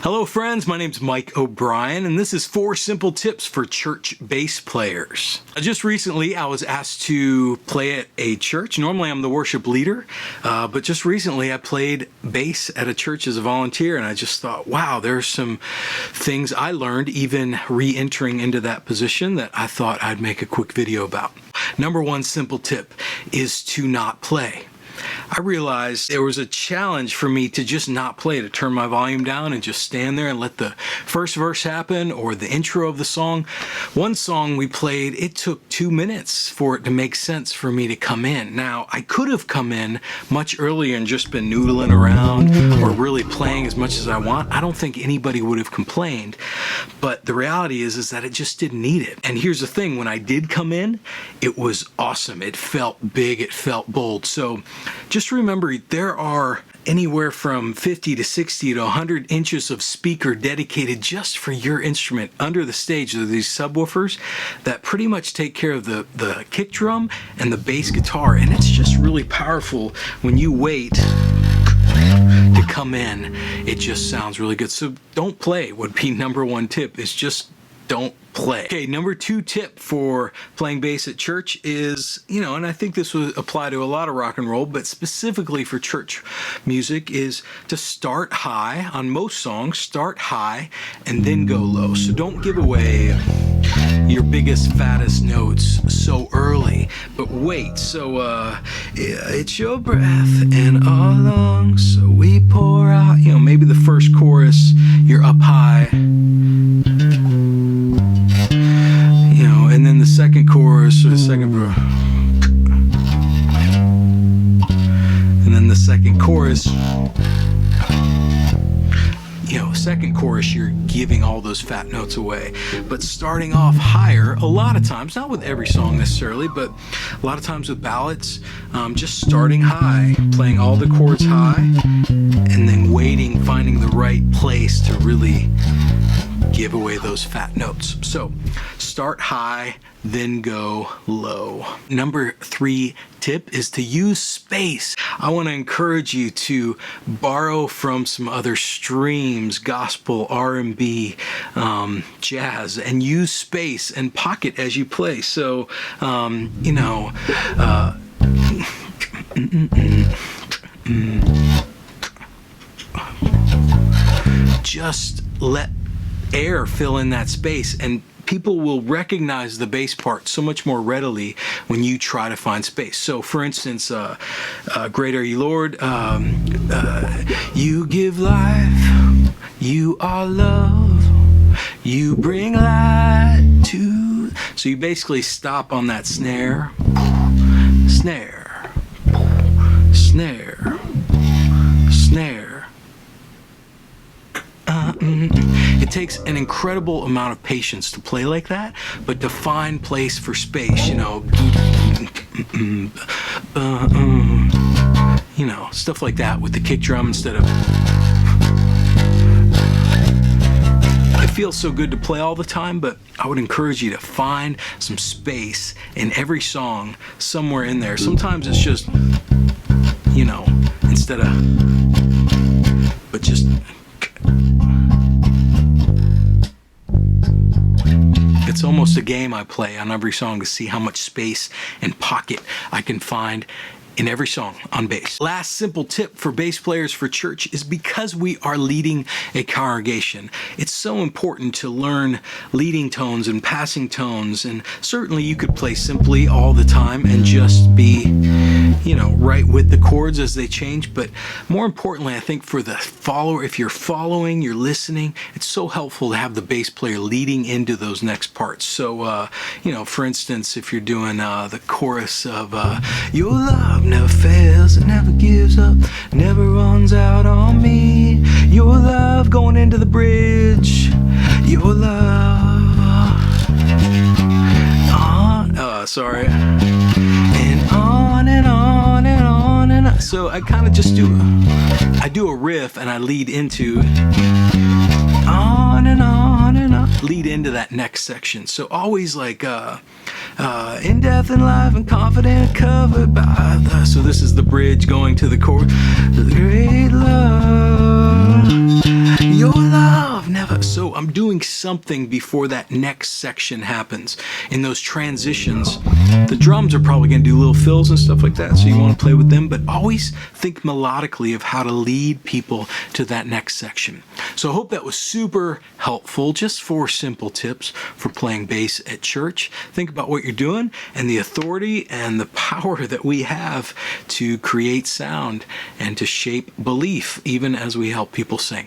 Hello friends, my name's Mike O'Brien and this is 4 simple tips for church bass players. Just recently I was asked to play at a church. Normally I'm the worship leader, but just recently I played bass at a church as a volunteer, and I just thought, wow, there's some things I learned even re-entering into that position that I thought I'd make a quick video about. Number 1 simple tip is to not play. I realized there was a challenge for me to just not play, to turn my volume down and just stand there and let the first verse happen or the intro of the song. One song we played, it took 2 minutes for it to make sense for me to come in. Now, I could have come in much earlier and just been noodling around or really playing as much as I want. I don't think anybody would have complained, but the reality is that it just didn't need it. And here's the thing, when I did come in, it was awesome. It felt big, it felt bold. So just remember, there are anywhere from 50 to 60 to 100 inches of speaker dedicated just for your instrument under the stage. There are these subwoofers that pretty much take care of the kick drum and the bass guitar, and it's just really powerful when you wait to come in. It just sounds really good. So don't play would be number 1 tip, is just don't play. Okay, number 2 tip for playing bass at church is, and I think this would apply to a lot of rock and roll, but specifically for church music, is to start high. On most songs, start high and then go low. So don't give away your biggest, fattest notes so early, but wait. So it's your breath and our lungs, so we pour out, maybe the first chorus, you're up high, and then the second chorus or the second, and then the second chorus, second chorus, you're giving all those fat notes away. But starting off higher, a lot of times, not with every song necessarily, but a lot of times with ballads, just starting high, playing all the chords high, and then waiting, finding the right place to really give away those fat notes. So start high, then go low. Number 3 tip is to use space. I want to encourage you to borrow from some other streams, gospel, R&B, jazz, and use space and pocket as you play. So, just let air fill in that space, and people will recognize the bass part so much more readily when you try to find space. So for instance, Great Are You Lord, you give life, you are love, you bring light to. So you basically stop on that snare, snare, snare, snare. It takes an incredible amount of patience to play like that, but to find place for space, stuff like that with the kick drum instead of. It feels so good to play all the time, but I would encourage you to find some space in every song somewhere in there. Sometimes it's just, instead of, but just. It's almost a game I play on every song to see how much space and pocket I can find in every song on bass. Last simple tip for bass players for church is, because we are leading a congregation, it's so important to learn leading tones and passing tones. And certainly you could play simply all the time and just be, right with the chords as they change. But more importantly, I think for the follower, if you're following, you're listening, it's so helpful to have the bass player leading into those next parts. So, for instance, if you're doing the chorus of your love never fails, it never gives up, never runs out on me, your love going into the bridge, your love sorry, and on and on and on and on. So I kind of just do a riff and I lead into on and on and on, lead into that next section. So always like in death and life and confident, covered by the. So this is the bridge going to the chord. The great love, your love. I'm doing something before that next section happens. In those transitions, the drums are probably going to do little fills and stuff like that, so you want to play with them, but always think melodically of how to lead people to that next section. So I hope that was super helpful. Just 4 simple tips for playing bass at church. Think about what you're doing and the authority and the power that we have to create sound and to shape belief, even as we help people sing.